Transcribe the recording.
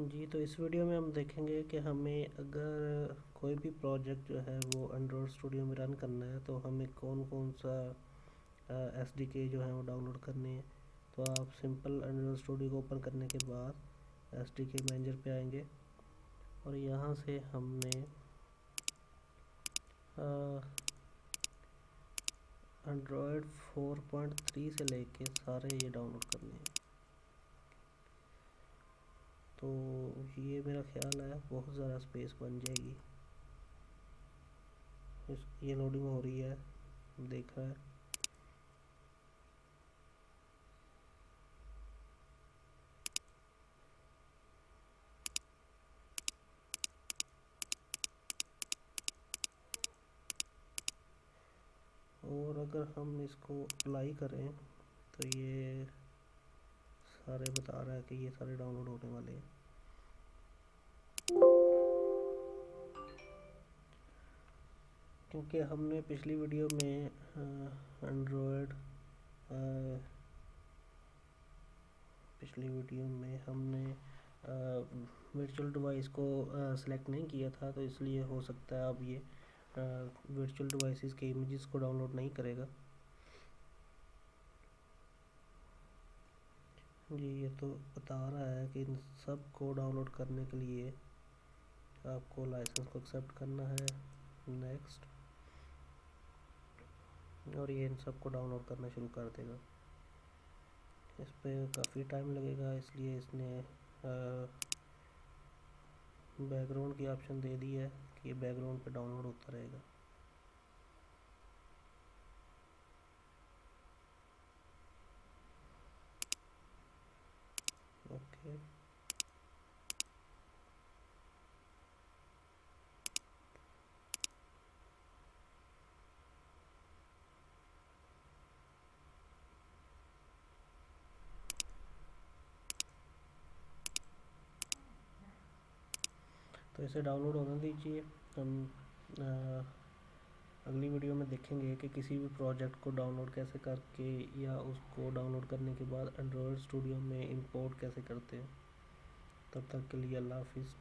जी, तो इस वीडियो में हम देखेंगे कि हमें अगर कोई भी प्रोजेक्ट जो है वो एंड्रॉयड स्टूडियो में रन करना है तो हमें कौन कौन सा एसडीके जो है वो डाउनलोड करने हैं। तो आप सिंपल एंड्रॉयड स्टूडियो को ओपन करने के बाद एसडीके मैनेजर पे आएंगे और यहाँ से हमने एंड्रॉयड 4.3 से लेके सारे ये डाउनलोड करने हैं। तो ये मेरा ख्याल है बहुत ज़्यादा स्पेस बन जाएगी। ये लोडिंग हो रही है, देख रहा है। और अगर हम इसको अप्लाई करें तो ये सारे बता रहा है कि ये सारे डाउनलोड होने वाले हैं। क्योंकि हमने पिछली वीडियो में एंड्रॉयड पिछली वीडियो में हमने वर्चुअल डिवाइस को सिलेक्ट नहीं किया था, तो इसलिए हो सकता है अब ये वर्चुअल डिवाइसेस के इमेजेस को डाउनलोड नहीं करेगा। जी, ये तो बता रहा है कि इन सब को डाउनलोड करने के लिए आपको लाइसेंस को एक्सेप्ट करना है, नेक्स्ट, और ये इन सब को डाउनलोड करना शुरू कर देगा। इस पे काफ़ी टाइम लगेगा, इसलिए इसने बैकग्राउंड की ऑप्शन दे दी है कि ये बैकग्राउंड पे डाउनलोड होता रहेगा। ओके, तो इसे डाउनलोड होने दीजिए। हम अगली वीडियो में देखेंगे कि किसी भी प्रोजेक्ट को डाउनलोड कैसे करके या उसको डाउनलोड करने के बाद एंड्रॉयड स्टूडियो में इंपोर्ट कैसे करते हैं। तब तक के लिए अल्लाह हाफिज़।